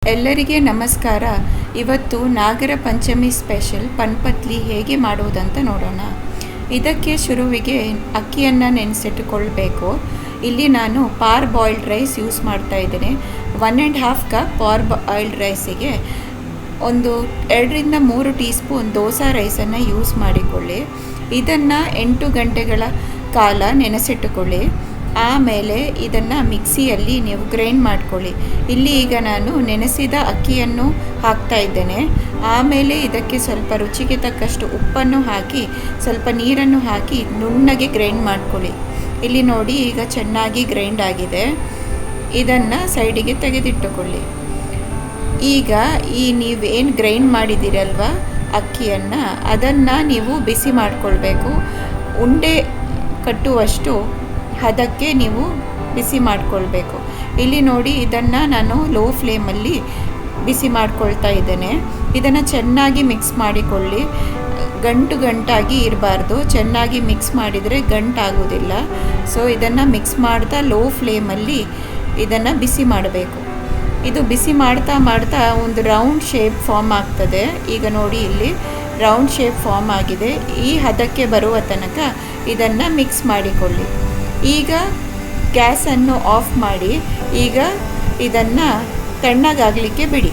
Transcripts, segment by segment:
ಎಲ್ಲರಿಗೆ ನಮಸ್ಕಾರ. ಇವತ್ತು ನಾಗರ ಪಂಚಮಿ ಸ್ಪೆಷಲ್ ಪನ್ಪತ್ಲಿ ಹೇಗೆ ಮಾಡುವುದಂತ ನೋಡೋಣ. ಇದಕ್ಕೆ ಶುರುವಿಗೆ ಅಕ್ಕಿಯನ್ನು ನೆನೆಸಿಟ್ಟುಕೊಳ್ಬೇಕು. ಇಲ್ಲಿ ನಾನು ಪಾರ್ ಬಾಯ್ಲ್ಡ್ ರೈಸ್ ಯೂಸ್ ಮಾಡ್ತಾ ಇದ್ದೇನೆ. 1.5 ಕಪ್ ಪಾರ್ ಬಾಯ್ಲ್ಡ್ ರೈಸಿಗೆ 2 3 ಟೀ ಸ್ಪೂನ್ ದೋಸಾ ರೈಸನ್ನು ಯೂಸ್ ಮಾಡಿಕೊಳ್ಳಿ. ಇದನ್ನು 8 ಗಂಟೆಗಳ ಕಾಲ ನೆನೆಸಿಟ್ಟುಕೊಳ್ಳಿ. ಆಮೇಲೆ ಇದನ್ನು ಮಿಕ್ಸಿಯಲ್ಲಿ ನೀವು ಗ್ರೈಂಡ್ ಮಾಡ್ಕೊಳ್ಳಿ. ಇಲ್ಲಿ ಈಗ ನಾನು ನೆನೆಸಿದ ಅಕ್ಕಿಯನ್ನು ಹಾಕ್ತಾ ಇದ್ದೇನೆ. ಆಮೇಲೆ ಇದಕ್ಕೆ ಸ್ವಲ್ಪ ರುಚಿಗೆ ತಕ್ಕಷ್ಟು ಉಪ್ಪನ್ನು ಹಾಕಿ ಸ್ವಲ್ಪ ನೀರನ್ನು ಹಾಕಿ ನುಣ್ಣಗೆ ಗ್ರೈಂಡ್ ಮಾಡ್ಕೊಳ್ಳಿ. ಇಲ್ಲಿ ನೋಡಿ, ಈಗ ಚೆನ್ನಾಗಿ ಗ್ರೈಂಡ್ ಆಗಿದೆ. ಇದನ್ನು ಸೈಡಿಗೆ ತೆಗೆದಿಟ್ಟುಕೊಳ್ಳಿ. ಈಗ ನೀವೇನು ಗ್ರೈಂಡ್ ಮಾಡಿದ್ದೀರಲ್ವ ಅಕ್ಕಿಯನ್ನು, ಅದನ್ನು ನೀವು ಬಿಸಿ ಮಾಡಿಕೊಳ್ಬೇಕು. ಉಂಡೆ ಕಟ್ಟುವಷ್ಟು ಅದಕ್ಕೆ ನೀವು ಬಿಸಿ ಮಾಡಿಕೊಳ್ಬೇಕು. ಇಲ್ಲಿ ನೋಡಿ, ಇದನ್ನು ನಾನು ಲೋ ಫ್ಲೇಮಲ್ಲಿ ಬಿಸಿ ಮಾಡ್ಕೊಳ್ತಾ ಇದ್ದೇನೆ. ಇದನ್ನು ಚೆನ್ನಾಗಿ ಮಿಕ್ಸ್ ಮಾಡಿಕೊಳ್ಳಿ. ಗಂಟಾಗಿ ಇರಬಾರ್ದು. ಚೆನ್ನಾಗಿ ಮಿಕ್ಸ್ ಮಾಡಿದರೆ ಗಂಟಾಗೋದಿಲ್ಲ. ಸೊ ಇದನ್ನು ಮಿಕ್ಸ್ ಮಾಡ್ತಾ ಲೋ ಫ್ಲೇಮಲ್ಲಿ ಇದನ್ನು ಬಿಸಿ ಮಾಡಬೇಕು. ಇದು ಬಿಸಿ ಮಾಡ್ತಾ ಒಂದು ರೌಂಡ್ ಶೇಪ್ ಫಾರ್ಮ್ ಆಗ್ತದೆ. ಈಗ ನೋಡಿ, ಇಲ್ಲಿ ರೌಂಡ್ ಶೇಪ್ ಫಾರ್ಮ್ ಆಗಿದೆ. ಈ ಹದಕ್ಕೆ ಬರುವ ತನಕ ಇದನ್ನು ಮಿಕ್ಸ್ ಮಾಡಿಕೊಳ್ಳಿ. ಈಗ ಗ್ಯಾಸನ್ನು ಆಫ್ ಮಾಡಿ ಈಗ ಇದನ್ನು ತಣ್ಣಗಾಗಲಿಕ್ಕೆ ಬಿಡಿ.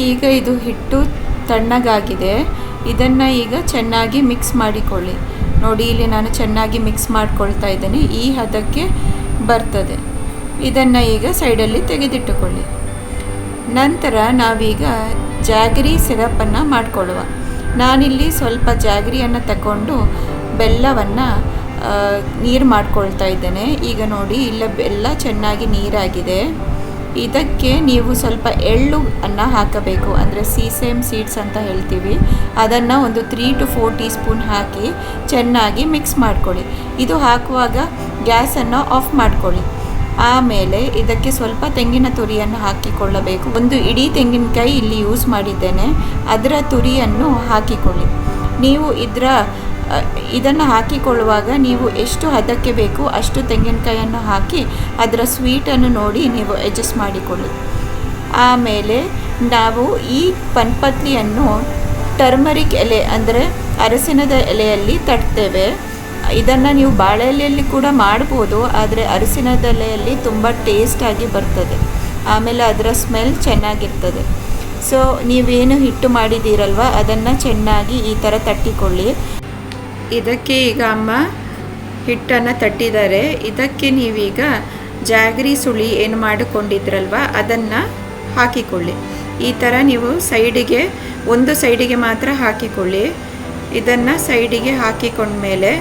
ಈಗ ಇದು ಹಿಟ್ಟು ತಣ್ಣಗಾಗಿದೆ. ಇದನ್ನು ಈಗ ಚೆನ್ನಾಗಿ ಮಿಕ್ಸ್ ಮಾಡಿಕೊಳ್ಳಿ. ನೋಡಿ, ಇಲ್ಲಿ ನಾನು ಚೆನ್ನಾಗಿ ಮಿಕ್ಸ್ ಮಾಡ್ಕೊಳ್ತಾ ಇದ್ದೇನೆ. ಈ ಹದಕ್ಕೆ ಬರ್ತದೆ. ಇದನ್ನು ಈಗ ಸೈಡಲ್ಲಿ ತೆಗೆದಿಟ್ಟುಕೊಳ್ಳಿ. ನಂತರ ನಾವೀಗ ಜಾಗರಿ ಸಿರಪನ್ನು ಮಾಡಿಕೊಳ್ಳುವ. ನಾನಿಲ್ಲಿ ಸ್ವಲ್ಪ ಜಾಗರಿಯನ್ನು ತಗೊಂಡು ಬೆಲ್ಲವನ್ನು ನೀರು ಮಾಡ್ಕೊಳ್ತಾ ಇದ್ದೇನೆ. ಈಗ ನೋಡಿ, ಬೆಲ್ಲ ಚೆನ್ನಾಗಿ ನೀರಾಗಿದೆ. ಇದಕ್ಕೆ ನೀವು ಸ್ವಲ್ಪ ಎಳ್ಳನ್ನು ಹಾಕಬೇಕು. ಅಂದರೆ ಸೀಸೇಮ್ ಸೀಡ್ಸ್ ಅಂತ ಹೇಳ್ತೀವಿ. ಅದನ್ನು 3 to 4 ಟೀ ಸ್ಪೂನ್ ಹಾಕಿ ಚೆನ್ನಾಗಿ ಮಿಕ್ಸ್ ಮಾಡ್ಕೊಳ್ಳಿ. ಇದು ಹಾಕುವಾಗ ಗ್ಯಾಸನ್ನು ಆಫ್ ಮಾಡ್ಕೊಳ್ಳಿ. ಆಮೇಲೆ ಇದಕ್ಕೆ ಸ್ವಲ್ಪ ತೆಂಗಿನ ತುರಿಯನ್ನು ಹಾಕಿಕೊಳ್ಳಬೇಕು. ಒಂದು ಇಡೀ ತೆಂಗಿನಕಾಯಿ ಇಲ್ಲಿ ಯೂಸ್ ಮಾಡಿದ್ದೇನೆ. ಅದರ ತುರಿಯನ್ನು ಹಾಕಿಕೊಳ್ಳಿ. ನೀವು ಇದನ್ನು ಹಾಕಿಕೊಳ್ಳುವಾಗ ನೀವು ಎಷ್ಟು ಹದಕ್ಕೆ ಬೇಕು ಅಷ್ಟು ತೆಂಗಿನಕಾಯನ್ನು ಹಾಕಿ ಅದರ ಸ್ವೀಟನ್ನು ನೋಡಿ ನೀವು ಅಡ್ಜಸ್ಟ್ ಮಾಡಿಕೊಳ್ಳಿ. ಆಮೇಲೆ ನಾವು ಈ ಪನ್ಪತ್ಲಿಯನ್ನು ಟರ್ಮರಿಕ್ ಎಲೆ ಅಂದರೆ ಅರಸಿನದ ಎಲೆಯಲ್ಲಿ ತಟ್ತೇವೆ. ಇದನ್ನು ನೀವು ಬಾಳೆ ಎಲೆಯಲ್ಲಿ ಕೂಡ ಮಾಡ್ಬೋದು, ಆದರೆ ಅರಸಿನದ ಎಲೆಯಲ್ಲಿ ತುಂಬ ಟೇಸ್ಟಾಗಿ ಬರ್ತದೆ. ಆಮೇಲೆ ಅದರ ಸ್ಮೆಲ್ ಚೆನ್ನಾಗಿರ್ತದೆ. ಸೊ ನೀವೇನು ಹಿಟ್ಟು ಮಾಡಿದ್ದೀರಲ್ವ ಅದನ್ನು ಚೆನ್ನಾಗಿ ಈ ಥರ ತಟ್ಟಿಕೊಳ್ಳಿ. ಇದಕ್ಕೆ ಈಗ ಅಮ್ಮ ಹಿಟ್ಟನ್ನು ತಟ್ಟಿದ್ದಾರೆ. ಇದಕ್ಕೆ ನೀವೀಗ ಜಾಗರಿ ಸುಳಿ ಏನು ಮಾಡಿಕೊಂಡಿದ್ರಲ್ವ ಅದನ್ನು ಹಾಕಿಕೊಳ್ಳಿ. ಈ ಥರ ನೀವು ಒಂದು ಸೈಡಿಗೆ ಮಾತ್ರ ಹಾಕಿಕೊಳ್ಳಿ. ಇದನ್ನು ಸೈಡಿಗೆ ಹಾಕಿಕೊಂಡ್ಮೇಲೆ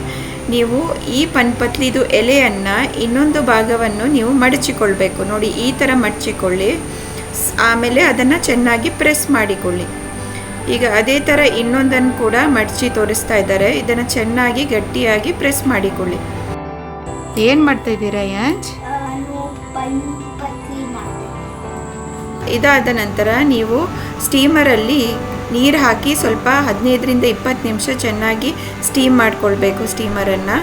ನೀವು ಈ ಪನ್ಪತ್ಲಿದು ಎಲೆಯನ್ನು ಇನ್ನೊಂದು ಭಾಗವನ್ನು ನೀವು ಮಡಚಿಕೊಳ್ಬೇಕು. ನೋಡಿ, ಈ ಥರ ಮಡಚಿಕೊಳ್ಳಿ. ಆಮೇಲೆ ಅದನ್ನು ಚೆನ್ನಾಗಿ ಪ್ರೆಸ್ ಮಾಡಿಕೊಳ್ಳಿ. ಈಗ ಅದೇ ಥರ ಇನ್ನೊಂದನ್ನು ಕೂಡ ಮಡಚಿ ತೋರಿಸ್ತಾ ಇದ್ದಾರೆ. ಇದನ್ನು ಚೆನ್ನಾಗಿ ಗಟ್ಟಿಯಾಗಿ ಪ್ರೆಸ್ ಮಾಡಿಕೊಳ್ಳಿ. ಏನು ಮಾಡ್ತಾ ಇದ್ದೀರಾ ಯಾಂಚ್? ಇದಾದ ನಂತರ ನೀವು ಸ್ಟೀಮರಲ್ಲಿ ನೀರು ಹಾಕಿ ಸ್ವಲ್ಪ 15 to 20 ನಿಮಿಷ ಚೆನ್ನಾಗಿ ಸ್ಟೀಮ್ ಮಾಡಿಕೊಳ್ಬೇಕು ಸ್ಟೀಮರನ್ನು.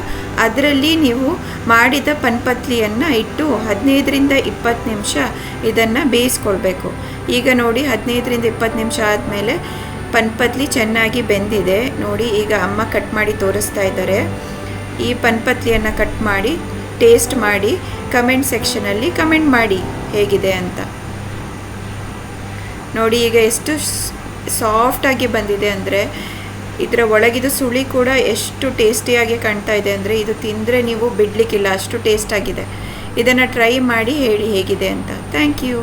ಅದರಲ್ಲಿ ನೀವು ಮಾಡಿದ ಪನ್ಪತ್ಲಿಯನ್ನು ಇಟ್ಟು 15 to 20 ನಿಮಿಷ ಇದನ್ನು ಬೇಯಿಸ್ಕೊಳ್ಬೇಕು. ಈಗ ನೋಡಿ, 15 to 20 ನಿಮಿಷ ಆದಮೇಲೆ ಪನ್ಪತ್ಲಿ ಚೆನ್ನಾಗಿ ಬೆಂದಿದೆ. ನೋಡಿ, ಈಗ ಅಮ್ಮ ಕಟ್ ಮಾಡಿ ತೋರಿಸ್ತಾ ಇದ್ದಾರೆ. ಈ ಪನ್ಪತ್ಲಿಯನ್ನು ಕಟ್ ಮಾಡಿ ಟೇಸ್ಟ್ ಮಾಡಿ ಕಮೆಂಟ್ ಸೆಕ್ಷನಲ್ಲಿ ಕಮೆಂಟ್ ಮಾಡಿ ಹೇಗಿದೆ ಅಂತ. ನೋಡಿ, ಈಗ ಎಷ್ಟು ಸಾಫ್ಟಾಗಿ ಬಂದಿದೆ ಅಂದರೆ ಇದರ ಒಳಗಿದು ಸುಳಿ ಕೂಡ ಎಷ್ಟು ಟೇಸ್ಟಿಯಾಗಿ ಕಾಣ್ತಾ ಇದೆ ಅಂದರೆ ಇದು ತಿಂದರೆ ನೀವು ಬಿಡಲಿಕ್ಕಿಲ್ಲ, ಅಷ್ಟು ಟೇಸ್ಟಾಗಿದೆ. ಇದನ್ನು ಟ್ರೈ ಮಾಡಿ ಹೇಳಿ ಹೇಗಿದೆ ಅಂತ. Thank you.